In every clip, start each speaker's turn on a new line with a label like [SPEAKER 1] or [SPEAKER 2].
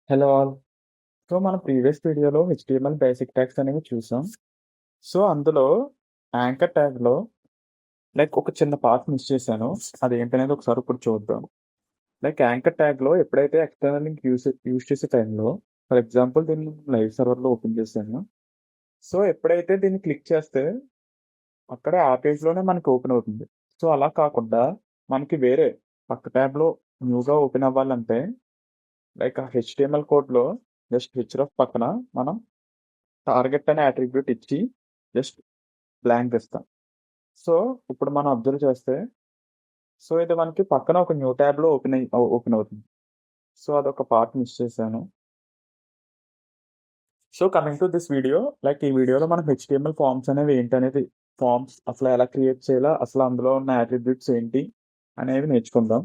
[SPEAKER 1] Hello all. So, మన previous వీడియోలో HTML basic tags అనేవి చూసాం. సో, అందులో యాంకర్ ట్యాగ్‌లో ఒక చిన్న పార్ట్ మిస్ చేశాను. అదేంటనేది ఒకసారి ఇప్పుడు చూద్దాం. యాంకర్ ట్యాగ్‌లో ఎప్పుడైతే ఎక్స్టర్నల్ లింక్ యూజ్ చేసే టైంలో ఫర్ ఎగ్జాంపుల్ దీన్ని లైవ్ సర్వర్‌లో ఓపెన్ చేశాను. సో, ఎప్పుడైతే దీన్ని క్లిక్ చేస్తే అక్కడే ఆ పేజ్‌లోనే మనకి ఓపెన్ అవుతుంది. సో, అలా కాకుండా మనకి వేరే పక్క ట్యాబ్‌లో న్యూగా ఓపెన్ అవ్వాలంటే ఆ హెచ్టీఎంఎల్ కోడ్‌లో జస్ట్ హెచ్‌రఫ్ పక్కన మనం టార్గెట్ అనే అట్రిబ్యూట్ ఇచ్చి జస్ట్ బ్లాంక్ ఇస్తాం. సో, ఇప్పుడు మనం అబ్జర్వ్ చేస్తే, సో, ఇది మనకి పక్కన ఒక న్యూ ట్యాబ్‌లో ఓపెన్ అవుతుంది. సో, అదొక పార్ట్ మిస్ చేశాను. So, coming to this video ఈ వీడియోలో మనం హెచ్టీఎంఎల్ ఫార్మ్స్ అనేవి ఏంటనేది ఫార్మ్స్ అసలు ఎలా క్రియేట్ చేయాలా? అసలు అందులో ఉన్న అట్రిబ్యూట్స్ ఏంటి? అనేవి నేర్చుకుందాం.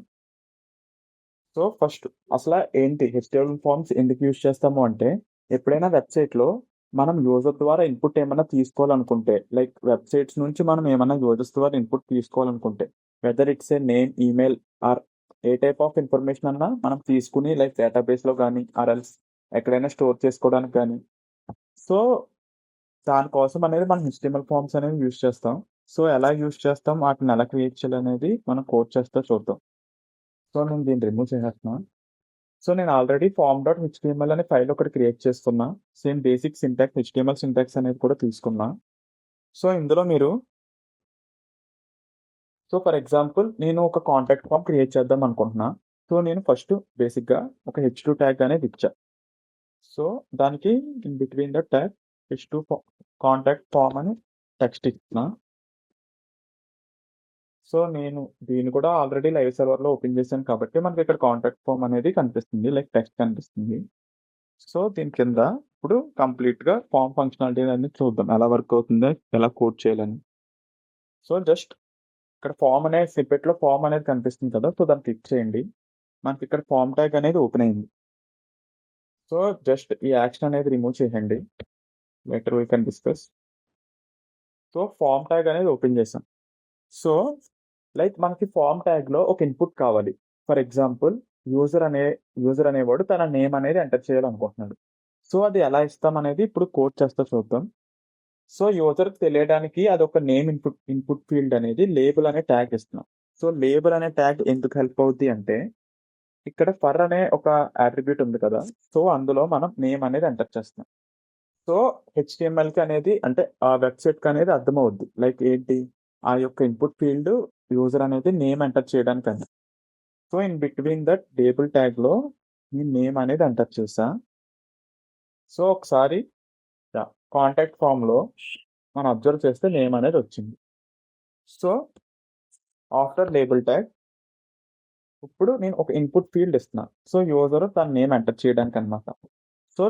[SPEAKER 1] సో, ఫస్ట్ అసల ఏంటి హెచ్టీఎంఎల్ ఫార్మ్స్ ఎందుకు యూజ్ చేస్తాము అంటే, ఎప్పుడైనా వెబ్‌సైట్‌లో మనం యూజర్ ద్వారా ఇన్‌పుట్ ఏమన్నా తీసుకోవాలనుకుంటే, వెబ్‌సైట్స్ నుంచి మనం ఏమన్నా యూజర్స్ ద్వారా ఇన్‌పుట్ తీసుకోవాలనుకుంటే, whether it's a name, email are A type of information అన్నా మనం తీసుకొని డేటాబేస్‌లో గానీ ఆర్ ఎల్స్ ఎక్కడైనా స్టోర్ చేసుకోవడానికి గానీ, సో, దానికోసం అనేది మనం హెచ్టీఎంఎల్ ఫార్మ్స్ అనేవి యూజ్ చేస్తాం. సో, ఎలా యూజ్ చేస్తాం? వాటిని ఎలా క్రియేట్ చేయాలనేది మనం కోడ్ చేస్తే చూద్దాం. సో, నేను దీన్ని రిమూవ్ చేసేస్తున్నా. సో, నేను ఆల్రెడీ ఫార్మ్ డాట్ హెచ్టీఎంఎల్ అనే ఫైల్ ఒకటి క్రియేట్ చేసుకున్నా. Same basic syntax HTML syntax అనేది కూడా తీసుకున్నా. సో, ఇందులో మీరు ఫర్ ఎగ్జాంపుల్ నేను ఒక కాంటాక్ట్ ఫార్మ్ క్రియేట్ చేద్దాం అనుకుంటున్నా. సో, నేను ఫస్ట్ బేసిక్‌గా ఒక హెచ్2 ట్యాగ్ అనేది ఇచ్చా. సో, దానికి in between the tag H2 contact form అని టెక్స్ట్ ఇస్తున్నా. సో, నేను దీన్ని కూడా ఆల్రెడీ లైవ్ సర్వర్‌లో ఓపెన్ చేశాను కాబట్టి మనకి ఇక్కడ కాంటాక్ట్ ఫార్మ్ అనేది కనిపిస్తుంది. టెక్స్ట్ కనిపిస్తుంది. సో, దీని కింద ఇప్పుడు కంప్లీట్‌గా ఫార్మ్ ఫంక్షనాలిటీ అనేది చూద్దాం. ఎలా వర్క్ అవుతుందో, ఎలా కోడ్ చేయాలని. సో, జస్ట్ ఇక్కడ ఫార్మ్ అనే స్నిప్పెట్‌లో ఫార్మ్ అనేది కనిపిస్తుంది కదా! సో, దాన్ని క్లిక్ చేయండి. మనకిక్కడ ఫార్మ్ ట్యాగ్ అనేది ఓపెన్ అయింది. సో, జస్ట్ ఈ యాక్షన్ అనేది రిమూవ్ చేసేయండి. Later we can discuss. So, form tag అనేది ఓపెన్ చేసాం. సో, మనకి ఫార్మ్ ట్యాగ్‌లో ఒక ఇన్‌పుట్ కావాలి. ఫర్ ఎగ్జాంపుల్ యూజర్ అనే యూజర్ అనేవాడు తన నేమ్ అనేది ఎంటర్ చేయాలనుకుంటున్నాడు. సో, అది ఎలా ఇస్తామనేది ఇప్పుడు కోడ్ చేస్తా చూద్దాం. సో, యూజర్‌కి తెలియడానికి అదొక నేమ్ ఇన్‌పుట్ ఫీల్డ్ అనేది లేబుల్ అనే ట్యాగ్ ఇస్తున్నాం. సో, లేబుల్ అనే ట్యాగ్ ఎందుకు హెల్ప్ అవుద్ది అంటే, ఇక్కడ ఫర్ అనే ఒక అట్రిబ్యూట్ ఉంది కదా! సో, అందులో మనం నేమ్ అనేది ఎంటర్ చేస్తున్నాం. సో, హెచ్‌టీఎంఎల్‌కి అనేది అంటే ఆ వెబ్‌సైట్‌కి అనేది అర్థమవుద్ది. ఏంటి? ఆ యొక్క ఇన్‌పుట్ ఫీల్డ్ యూజర్ అనేది నేమ్ ఎంటర్ చేయడానికని. So, in between that label ట్యాగ్‌లో నేను నేమ్ అనేది ఎంటర్ చేశా. సో, ఒకసారి కాంటాక్ట్ ఫార్మ్‌లో మనం అబ్జర్వ్ చేస్తే నేమ్ అనేది వచ్చింది. సో, ఆఫ్టర్ లేబుల్ ట్యాగ్ ఇప్పుడు నేను ఒక ఇన్‌పుట్ ఫీల్డ్ ఇస్తున్నా. సో, యూజర్ తన నేమ్ ఎంటర్ చేయడానికనమాట. సో,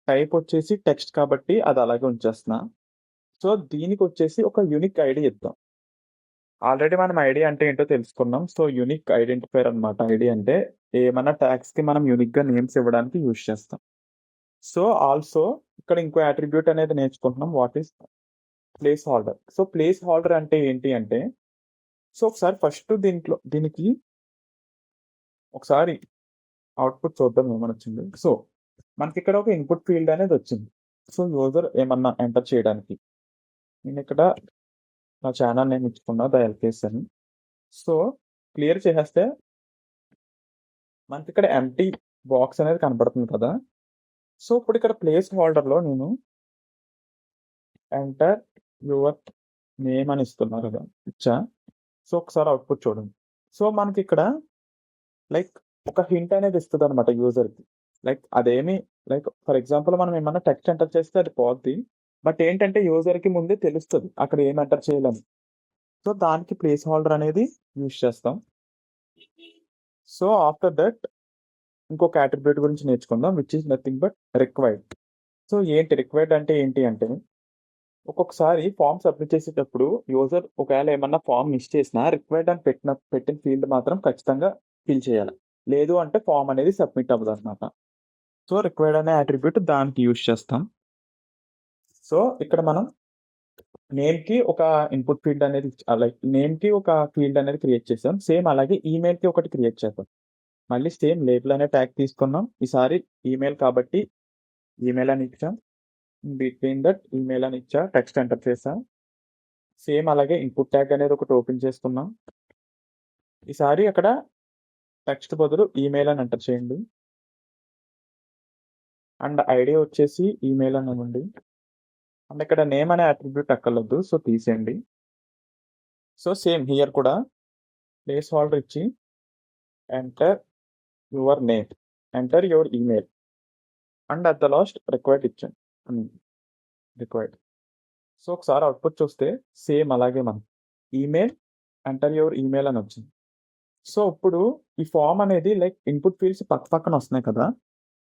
[SPEAKER 1] టైప్ వచ్చేసి టెక్స్ట్ కాబట్టి అది అలాగే ఉంచేస్తున్నా. సో, దీనికొచ్చేసి ఒక యూనిక్ ఐడీ ఇద్దాం. ఆల్రెడీ మనం ఐడీ అంటే ఏంటో తెలుసుకున్నాం. సో, యూనిక్ ఐడెంటిఫైయర్ అనమాట ఐడీ అంటే. ఏమన్నా ట్యాగ్స్‌కి మనం యూనిక్‌గా నేమ్స్ ఇవ్వడానికి యూజ్ చేస్తాం. సో, ఆల్సో ఇక్కడ ఇంకో అట్రిబ్యూట్ అనేది నేర్చుకుంటున్నాం. What is place holder. So, place holder అంటే ఏంటి అంటే, సో, ఒకసారి ఫస్ట్ దీనికి ఒకసారి అవుట్‌పుట్ చూద్దాం ఏమనొచ్చింది. సో, మనకిక్కడ ఒక ఇన్‌పుట్ ఫీల్డ్ అనేదొచ్చింది. సో, యూజర్ ఏమన్నా ఎంటర్ చేయడానికి. నేనిక్కడ నా ఛానెల్ నేమ్ ఇచ్చుకున్నా ద ఎల్‌కేఎస్ అని. సో, క్లియర్ చేసేస్తే మనకిక్కడ ఎంప్టీ బాక్స్ అనేది కనపడుతుంది కదా! సో, ఇప్పుడిక్కడ ప్లేస్ హోల్డర్‌లో నేను ఎంటర్ యువర్ నేమ్ అని ఇస్తున్నా కదా! ఇచ్చా. సో, ఒకసారి అవుట్‌పుట్ చూడండి. సో, మనకిక్కడ లైక్ ఒక హింట్ అనేది ఇస్తదనమాట యూజర్‌కి. అదేమి ఫర్ ఎగ్జాంపుల్ మనం ఏమన్నా టెక్స్ట్ ఎంటర్ చేస్తే అది పోద్ది. బట్ ఏంటంటే యూజర్‌కి ముందే తెలుస్తది. అక్కడ ఏం ఎంటర్ చేయాలని. సో, దానికి ప్లేస్ హోల్డర్ అనేది యూజ్ చేస్తాం. సో, ఆఫ్టర్ దట్ ఇంకొక అట్రిబ్యూట్ గురించి నేర్చుకుందాం. Which is nothing but required. So, required అంటే ఏంటి అంటే, ఒక్కొక్కసారి ఫార్మ్ సబ్మిట్ చేసేటప్పుడు యూజర్ ఒకవేళ ఏమన్నా ఫార్మ్ మిస్ చేసినా రిక్వైర్డ్ అని పెట్టిన ఫీల్డ్ మాత్రం ఖచ్చితంగా ఫిల్ చేయాలి. లేదు అంటే ఫార్మ్ అనేది సబ్మిట్ అవ్వదనమాట. సో, రిక్వైర్డ్ అనే అట్రిబ్యూట్ దానికి యూజ్ చేస్తాం. సో, ఇక్కడ మనం నేమ్‌కి ఒక ఇన్‌పుట్ ఫీల్డ్ అనేది నేమ్‌కి ఒక ఫీల్డ్ అనేది క్రియేట్ చేసాం. సేమ్ అలాగే ఈమెయిల్‌కి ఒకటి క్రియేట్ చేద్దాం. మళ్ళీ సేమ్ లేబుల్ అనే ట్యాగ్ తీసుకున్నాం. ఈసారి ఈమెయిల్ కాబట్టి ఈమెయిల్ అని ఇచ్చాం. బిట్వీన్ దట్ ఈమెయిల్ అని ఇచ్చా. టెక్స్ట్ ఎంటర్ చేశా. సేమ్ అలాగే ఇన్పుట్ ట్యాగ్ అనేది ఒకటి ఓపెన్ చేసుకున్నాం. ఈసారి అక్కడ టెక్స్ట్ బదులు ఈమెయిల్ అని ఎంటర్ చేయండి. అండ్ ఐడి వచ్చేసి ఈమెయిల్ అని ఇవ్వండి. అండ్ ఇక్కడ నేమ్ అనే అట్రిబ్యూట్ అక్కర్లేదు. సో తీసేయండి. సో సేమ్ హియర్ కూడా ప్లేస్ హోల్డర్ ఇచ్చి enter your name, enter your email and at the last required ఇచ్చాను. రిక్వైర్డ్. సో ఒకసారి అవుట్పుట్ చూస్తే సేమ్ అలాగే మనం ఈమెయిల్, ఎంటర్ యువర్ ఈమెయిల్ అని వచ్చింది. సో ఇప్పుడు ఈ ఫామ్ అనేది లైక్ ఇన్పుట్ ఫీల్డ్స్ పక్క పక్కన వస్తున్నాయి కదా!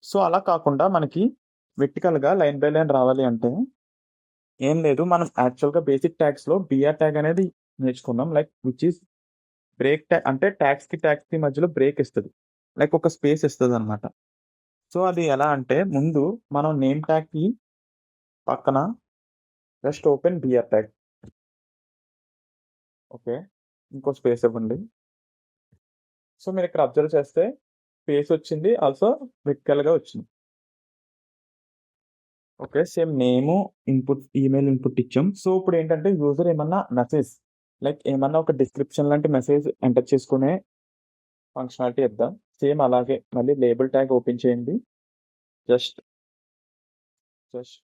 [SPEAKER 1] సో అలా కాకుండా మనకి వెర్టికల్‌గా లైన్ బై లైన్ రావాలి అంటే ఏం లేదు. మనం యాక్చువల్‌గా బేసిక్ ట్యాగ్స్‌లో బిఆర్ ట్యాగ్ అనేది నేర్చుకున్నాం. Like which is break tag అంటే ట్యాగ్స్‌కి మధ్యలో బ్రేక్ ఇస్తది. లైక్ ఒక స్పేస్ ఇస్తదనమాట. సో అది ఎలా అంటే ముందు మనం నేమ్ ట్యాగ్‌కి పక్కన just open BR tag. Okay. ఇంకో స్పేస్ ఇవ్వండి. సో మీరిక్కడ అబ్జర్వ్ చేస్తే స్పేస్ వచ్చింది. ఆల్సో వెర్టికల్‌గా వచ్చింది. Okay. Same name, input email input ఇచ్చాం. సో ఇప్పుడేంటంటే యూజర్ ఏమన్నా మెసేజ్ లైక్ ఏమన్నా ఒక డిస్క్రిప్షన్ లాంటి మెసేజ్ ఎంటర్ చేసుకునే ఫంక్షనాలిటీ ఇద్దాం. సేమ్ అలాగే మళ్ళీ లేబుల్ ట్యాగ్ ఓపెన్ చేయండి. జస్ట్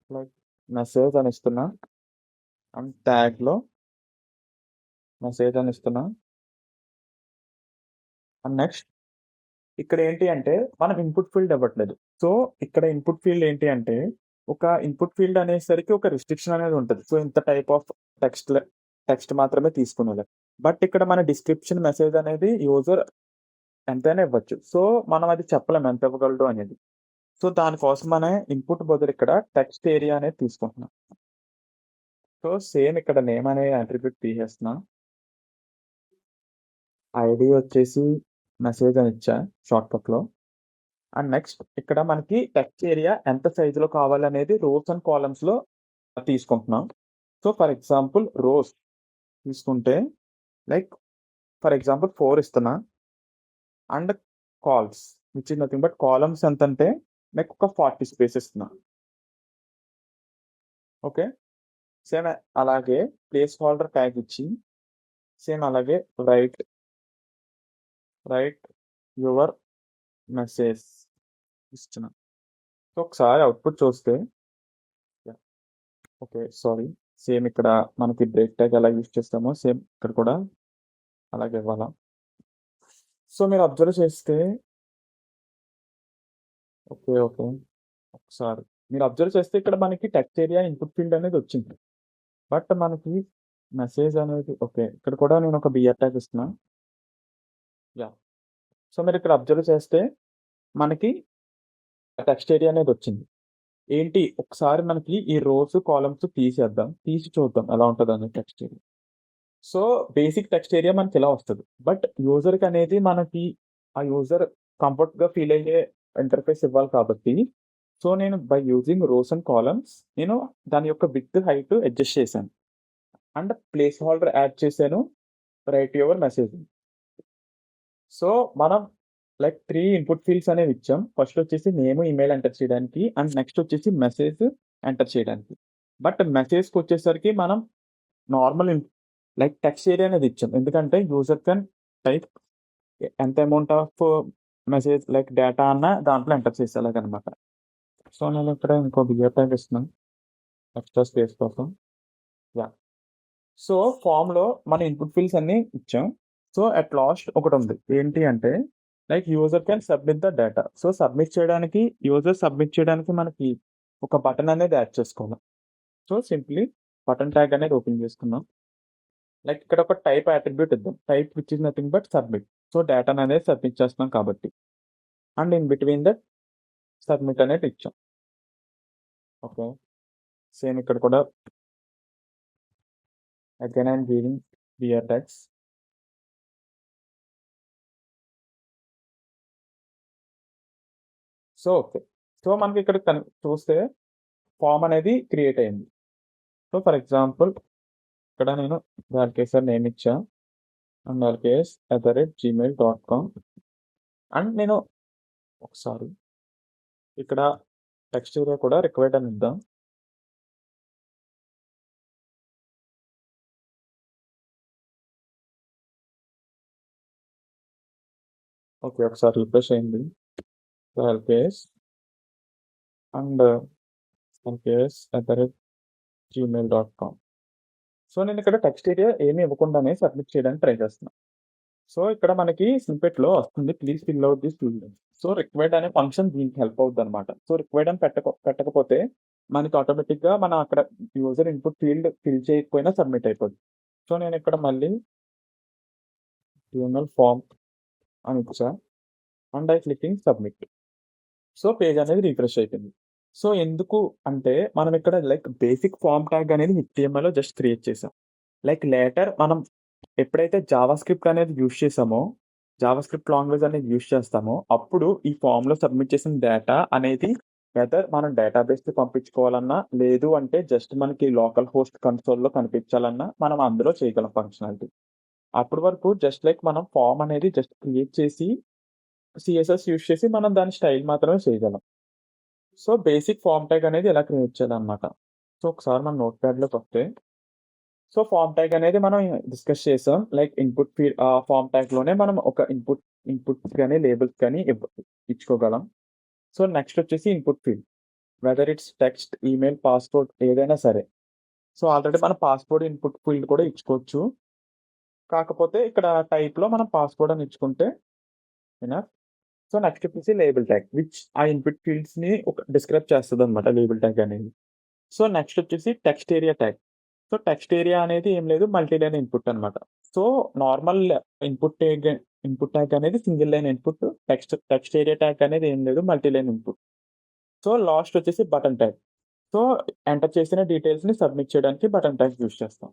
[SPEAKER 1] లైక్ మెసేజ్ అని ఇస్తున్నా. అండ్ ట్యాగ్‌లో మెసేజ్ అని ఇస్తున్నా. అండ్ నెక్స్ట్ ఇక్కడ ఏంటి అంటే మనం ఇన్పుట్ ఫీల్డ్ ఇవ్వట్లేదు. సో ఇక్కడ ఇన్పుట్ ఫీల్డ్ ఏంటి అంటే ఒక ఇన్పుట్ ఫీల్డ్ అనేసరికి ఒక రిస్ట్రిక్షన్ అనేది ఉంటది. సో ఇంత టైప్ ఆఫ్ టెక్స్ట్ మాత్రమే తీసుకునేలా. బట్ ఇక్కడ మన డిస్క్రిప్షన్ మెసేజ్ అనేది యూజర్ ఎంతైనా ఇవ్వచ్చు. సో మనం అది చెప్పలేం ఎంత ఇవ్వగలడు అనేది. సో దానికోసమనే ఇన్పుట్ బదులు ఇక్కడ టెక్స్ట్ ఏరియా అనేది తీసుకుంటున్నాం. సో సేమ్ ఇక్కడ నేమ్ అనే అట్రిబ్యూట్ తీసేస్తున్నా. ఐడీ వచ్చేసి మెసేజ్ అని ఇచ్చా షార్ట్‌కట్‌లో. అండ్ నెక్స్ట్ ఇక్కడ మనకి టెక్స్ట్ ఏరియా ఎంత సైజులో కావాలనేది రోస్ అండ్ కాలమ్స్‌లో తీసుకుంటున్నాం. సో ఫర్ ఎగ్జాంపుల్ రోస్ తీసుకుంటే లైక్ ఫర్ ఎగ్జాంపుల్ 4 ఇస్తున్నా. And calls which is nothing but columns ఎంతంటే లైక్ ఒక 40 స్పేస్ ఇస్తున్నా. ఓకే. సేమ్ అలాగే ప్లేస్ హోల్డర్ ట్యాగ్ ఇచ్చి సేమ్ అలాగే రైట్ యువర్ మెసేజ్ ఇస్తున్నా. సో ఒకసారి అవుట్పుట్ చూస్తే ఓకే. సారీ. సేమ్ ఇక్కడ మనకి బ్రేక్ ట్యాగ్ ఎలా యూజ్ చేస్తామో సేమ్ ఇక్కడ కూడా అలాగే ఇవ్వాలా. సో మీరు అబ్జర్వ్ చేస్తే ఓకే. ఒకసారి మీరు అబ్జర్వ్ చేస్తే ఇక్కడ మనకి టెక్స్ట్ ఏరియా ఇన్పుట్ ఫీల్డ్ అనేది వచ్చింది. బట్ మనకి మెసేజ్ అనేది ఓకే. ఇక్కడ కూడా నేను ఒక బిఆర్ ట్యాగ్ ఇస్తున్నా. యాహ్! సో మీరు ఇక్కడ అబ్జర్వ్ చేస్తే మనకి టెక్స్ట్ ఏరియా అనేది వచ్చింది. ఏంటి ఒకసారి మనకి ఈ రోస్, కాలమ్స్ తీసేద్దాం. తీసి చూద్దాం ఎలా ఉంటదని text area. So basic text area మనకి ఇలా వస్తది. బట్ యూజర్‌కి అనేది మనకి ఆ యూజర్ కంఫర్ట్‌గా ఫీల్ అయ్యే ఇంటర్‌ఫేస్ ఇవ్వాలి కాబట్టి సో నేను by using rows and columns నేను దాని యొక్క విడ్త్, హైట్ అడ్జస్ట్ చేశాను. అండ్ ప్లేస్ హోల్డర్ యాడ్ చేశాను. Right your message. సో మనం లైక్ 3 ఇన్పుట్ ఫీల్డ్స్ అనేవి ఇచ్చాం. ఫస్ట్ వచ్చేసి నేమ్, ఈమెయిల్ ఎంటర్ చేయడానికి అండ్ నెక్స్ట్ వచ్చేసి మెసేజ్ ఎంటర్ చేయడానికి. బట్ మెసేజ్‌కొచ్చేసరికి మనం నార్మల్ లైక్ టెక్స్ట్ ఏరియా అనేది ఇచ్చాం. ఎందుకంటే యూజర్ కెన్ టైప్ ఎంత amount of message like data అన్నా దాంట్లో ఎంటర్ చేసేలాగనమాట. సో నేను ఇక్కడ ఇంకో బిఆర్ ట్యాగ్ ఇస్తున్నాను. ఎక్స్‌ట్రా స్పేస్ కోసం. యాహ్! సో ఫార్మ్‌లో మన ఇన్పుట్ ఫీల్డ్స్ అన్నీ ఇచ్చాం. సో అట్ లాస్ట్ ఒకటుంది. ఏంటి అంటే like user can submit the data. So user submit చేయడానికి మనకి ఒక బటన్ అనేది యాడ్ చేసుకోవాలి. సో సింప్లీ బటన్ ట్యాగ్ అనేది ఓపెన్ చేసుకున్నాం. లైక్ ఇక్కడ ఒక టైప్ అట్రిబ్యూట్ ఇద్దాం. Type which is nothing but submit. So డేటాననేది సబ్మిట్ చేస్తున్నాం కాబట్టి. And in between that submit అనేది ఇచ్చాం. ఓకే. సేమ్ ఇక్కడ కూడా again I'm giving BR tags. So okay. So మనకి ఇక్కడ చూస్తే ఫార్మ్ అనేది క్రియేట్ అయింది. సో ఫర్ ఎగ్జాంపుల్ ఇక్కడ నేను దానికేసారి నేమ్ ఇచ్చా. అండ్ @gmail.com అండ్ నేను ఒకసారి ఇక్కడ టెక్స్ట్ ఏరియా కూడా రిక్వైర్డ్ అని ఇద్దాం. ఓకే. ఒకసారి రిఫ్రెష్ అయింది. So, LKS and lks@gmail.com. So, నేనిక్కడ టెక్స్ట్ ఏరియా ఏమి ఇవ్వకుండానే సబ్మిట్ చేయడానికి ట్రై చేస్తున్నా. సో, ఇక్కడ మనకి స్నిప్పెట్‌లో వస్తుంది. Please fill out this field. So, required అనే ఫంక్షన్ దీనికి హెల్ప్ అవుద్దనమాట. సో, రిక్వైర్డ్ అని పెట్టకపోతే మనకి ఆటోమేటిక్‌గా మనం అక్కడ యూజర్ ఇన్‌పుట్ ఫీల్డ్ ఫిల్ చేయకపోయినా సబ్మిట్ అయిపోద్ది. సో, నేనిక్కడ మళ్ళీ HTML ఫార్మ్ అని ఇచ్చా. And clicking submit. So, page అనేది రిఫ్రెష్ అయిపోయింది. సో, ఎందుకు అంటే మనం ఇక్కడ లైక్ బేసిక్ ఫార్మ్ ట్యాగ్ అనేది HTMLలో జస్ట్ క్రియేట్ చేసాం. లైక్ లేటర్ మనం ఎప్పుడైతే జావాస్క్రిప్ట్ అనేది యూజ్ చేసామో, జావాస్క్రిప్ట్ లాంగ్వేజ్ అనేది యూజ్ చేస్తామో, అప్పుడు ఈ ఫార్మ్‌లో సబ్మిట్ చేసిన డేటా అనేది వెదర్ మనం డేటాబేస్‌కి పంపించుకోవాలన్నా, లేదు అంటే జస్ట్ మనకి లోకల్ హోస్ట్ కన్సోల్‌లో కనిపించాలన్నా, మనం అందులో చేయగలం ఫంక్షనాలిటీ. అప్పటి వరకు జస్ట్ లైక్ మనం ఫార్మ్ అనేది జస్ట్ క్రియేట్ చేసి, సీఎస్ఎస్ యూజ్ చేసి మనం దాని స్టైల్ మాత్రమే చేయగలం. సో, బేసిక్ ఫార్మ్ ట్యాగ్ అనేది ఎలా క్రియేట్ చేయాలన్నమాట. సో, ఒకసారి మన నోట్‌ప్యాడ్‌లోకొస్తే సో, ఫార్మ్ ట్యాగ్ అనేది మనం డిస్కస్ చేసాం. లైక్ ఫార్మ్ ట్యాగ్‌లోనే మనం ఒక ఇన్‌పుట్స్ గాని, లేబుల్స్ గాని ఇచ్చుకోగలం. సో, నెక్స్ట్ వచ్చేసి input field. Whether it's text, email, password ఏదైనా సరే. సో, ఆల్రెడీ మనం పాస్‌వర్డ్ ఇన్‌పుట్ ఫీల్డ్ కూడా ఇచ్చుకోవచ్చు. కాకపోతే ఇక్కడ టైప్‌లో మనం పాస్‌వర్డ్ అని ఇచ్చుకుంటే ఎనఫ్. సో, నెక్స్ట్ వచ్చేసి లేబుల్ ట్యాగ్ ఆ ఇన్‌పుట్ ఫీల్డ్స్‌ని డిస్క్రైబ్ చేస్తదనమాట లేబుల్ ట్యాగ్ అనేది. సో, నెక్స్ట్ వచ్చేసి text area tag. So, text area అనేది ఏం లేదు మల్టీ లైన్ ఇన్‌పుట్ అనమాట. So, normal input tag input tag అనేది single line input. Text area tag అనేది ఏం లేదు multi line input. So, last వచ్చేసి బటన్ ట్యాగ్. సో, ఎంటర్ చేసిన డీటెయిల్స్‌ని సబ్మిట్ చేయడానికి బటన్ ట్యాగ్ యూజ్ చేస్తాం.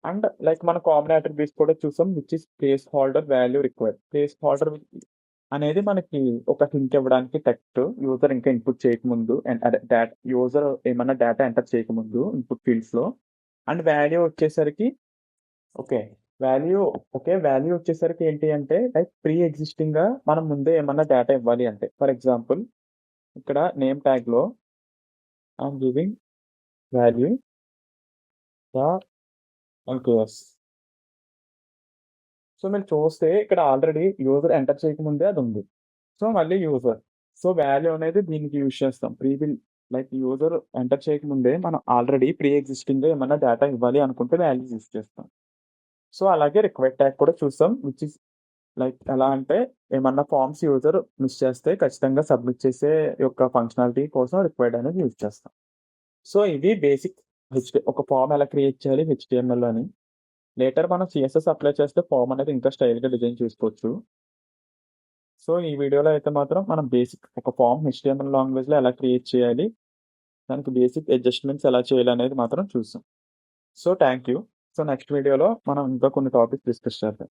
[SPEAKER 1] అండ్ లైక్ మన కామన్ అట్రిబ్యూట్స్ కూడా చూసాం which is placeholder value required. Placeholder అనేది మనకి ఒక హింట్ ఇవ్వడానికి టెక్స్ట్ యూజర్ ఇంకా ఇన్‌పుట్ చేయకముందు అండ్ అదే యూజర్ ఏమన్నా డేటా ఎంటర్ చేయకముందు ఇన్‌పుట్ ఫీల్డ్స్‌లో అండ్ వాల్యూ వచ్చేసరికి ఓకే. వాల్యూ వాల్యూ వచ్చేసరికి ఏంటి అంటే లైక్ ప్రీ ఎగ్జిస్టింగ్‌గా మనం ముందే ఏమన్నా డేటా ఇవ్వాలి అంటే. ఫర్ ఎగ్జాంపుల్ ఇక్కడ నేమ్ ట్యాగ్‌లో I am giving value for LKS. So, మీరు చూస్తే ఇక్కడ ఆల్రెడీ యూజర్ ఎంటర్ చేయకముందే అదుంది. సో, మళ్ళీ యూజర్. సో, వాల్యూ అనేది దీనికి యూజ్ చేస్తాం. లైక్ యూజర్ ఎంటర్ చేయకముందే మనం ఆల్రెడీ ప్రీ ఎగ్జిస్టింగ్‌గా ఏమన్నా డేటా ఇవ్వాలి అనుకుంటే వాల్యూ యూజ్ చేస్తాం. సో, అలాగే రిక్వైర్డ్ ట్యాగ్ కూడా చూసాం. విచ్ ఈస్ లైక్ ఎలా అంటే ఏమన్నా ఫార్మ్స్ యూజర్ మిస్ చేస్తే ఖచ్చితంగా సబ్మిట్ చేసే యొక్క ఫంక్షనాలిటీ కోసం రిక్వైర్డ్ అనేది యూజ్ చేస్తాం. సో, ఇది బేసిక్ ఒక ఫార్మ్ ఎలా క్రియేట్ చేయాలి హెచ్‌టీఎంఎల్‌లో అని. లేటర్ మనం సీఎస్ఎస్ అప్లై చేస్తే ఫార్మ్ అనేది ఇంకా స్టైల్‌గా డిజైన్ చేసుకోవచ్చు. సో, ఈ వీడియోలో అయితే మాత్రం మనం బేసిక్ ఒక ఫార్మ్ హెచ్‌టీఎంఎల్ లాంగ్వేజ్‌లో ఎలా క్రియేట్ చేయాలి, దానికి బేసిక్ అడ్జస్ట్‌మెంట్స్ ఎలా చేయాలనేది మాత్రం చూసాం. So, thank you. So, next వీడియోలో మనం ఇంకా కొన్ని టాపిక్స్ డిస్కస్ చేద్దాం.